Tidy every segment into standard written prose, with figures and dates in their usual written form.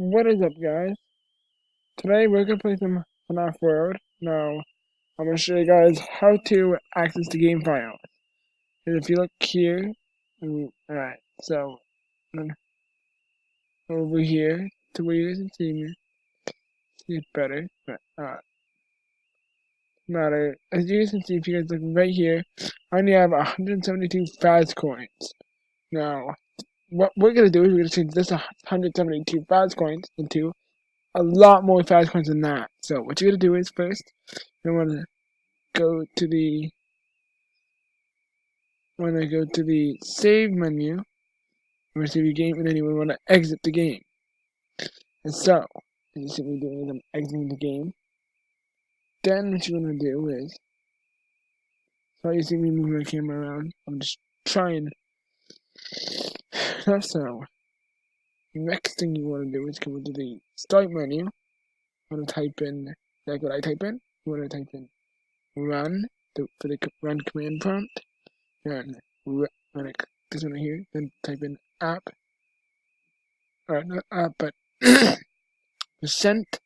What is up, guys? Today we're gonna play some fnaf World. Now, I'm gonna show you guys how to access the game files. And if you look here, alright, so over here to where you can see it better. But matter. As you can see, if you guys look right here, I only have 172 fast coins. Now, what we're gonna do is we're gonna change this 172 fast coins into a lot more fast coins than that. So what you're gonna do is first you wanna go to the save menu, or save your game, and then you want to exit the game. And so, as you see me doing is I'm exiting the game. Then what you want to do is, so you see me moving my camera around, I'm just trying. So, next thing you want to do is come into the start menu. You want to type in, like what I type in. You want to type in run, for the run command prompt. Then this one right here. Then type in app. Alright, not app, but percent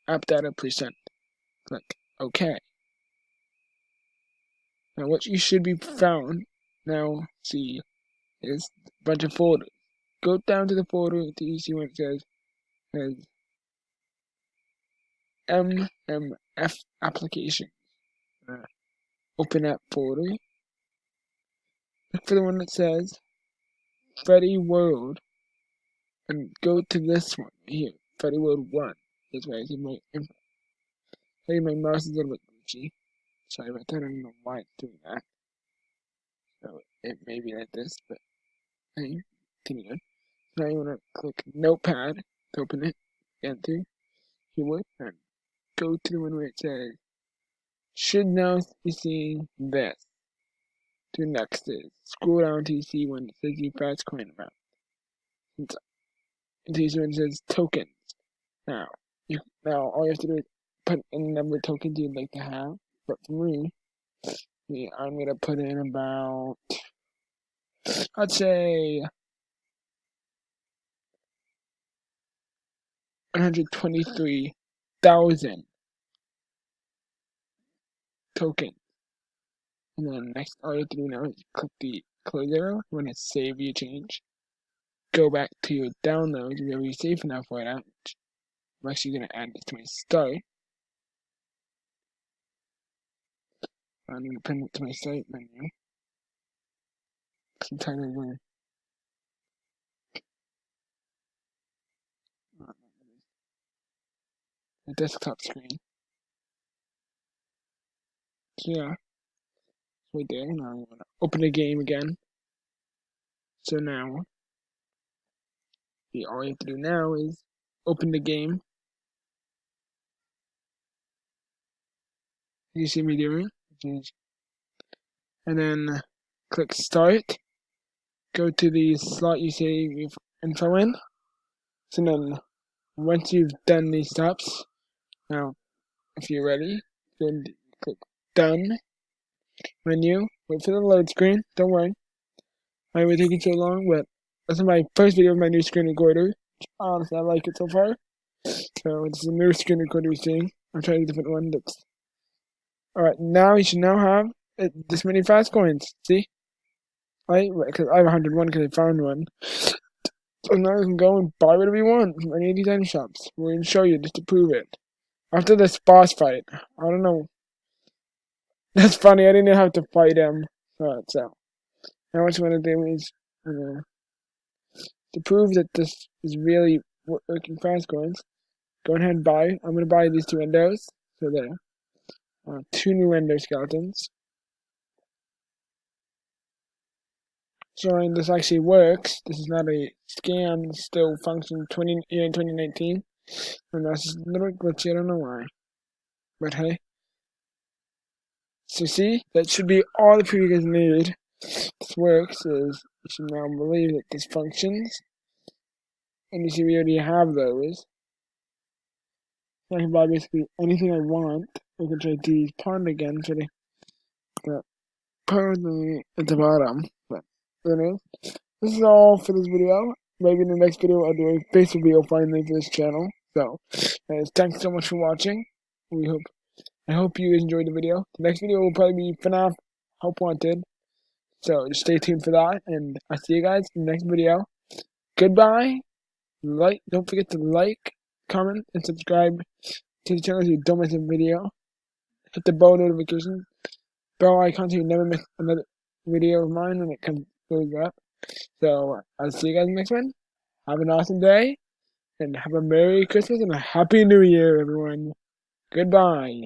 app data percent. Click OK. Now what you should be found now see is a bunch of folders. Go down to the folder until you see what it says MMF application. Open that folder. Look for the one that says Freddy World and go to this one here, Freddy World 1. That's why I see my info. Hey, my mouse is a little bit glitchy. Sorry about that, I don't know why it's doing that. So it may be like this, but hey, continue. Now you want to click Notepad to open it, enter, keyboard, and go to the one where it says, should now be seeing this. Do next is, scroll down until you see one that says your fast coin amount. Until you see one that says tokens. Now all you have to do is put in the number of tokens you'd like to have. But for me, I'm gonna put in about, I'd say 123,000 tokens. And then next, all you have to do now is click the close arrow. You want to save your change. Go back to your downloads wherever you save fnaf right out. I'm actually going to add this to my start. I'm going to pin it to my site menu. Sometimes I'm going the desktop screen. So yeah, right there. Now I'm going to open the game again. So now, all you have to do now is open the game. You see me doing, and then click start. Go to the slot you save your info in. So then, once you've done these steps, now if you're ready, then click done menu. Wait for the load screen. Don't worry, I will take so long, but this is my first video of my new screen recorder. Honestly, I like it so far. So it's a new screen recorder you're seeing. I'm trying a different one. Alright, now you should now have this many fast coins. See? Right? Because I have 101 because I found one. So now you can go and buy whatever you want from any of these item shops. We're going to show you just to prove it. After this boss fight, I don't know. That's funny, I didn't have to fight him. So now what you want to do is, to prove that this is really working fast coins, go ahead and buy. I'm going to buy these two windows. So there. 2 new ender skeletons. Showing this actually works. This is not a scam. It still functions in 2019. And that's just a little glitchy. I don't know why. But hey. So see, that should be all the proof you guys need. This works is you should now believe that this functions. And you see we already have those. I can buy basically anything I want. I can try to pond again so they got permanently at the bottom. But anyways, this is all for this video. maybe in the next video I'll do a face reveal finally for this channel. So, thanks so much for watching. I hope you enjoyed the video. The next video will probably be FNAF Help Wanted. So just stay tuned for that, and I'll see you guys in the next video. Goodbye. Don't forget to like, comment, and subscribe to the channel so you don't miss a video. Hit the bell notification, bell icon so you never miss another video of mine when it goes up. So I'll see you guys in the next one. Have an awesome day, and have a Merry Christmas and a Happy New Year, everyone. Goodbye.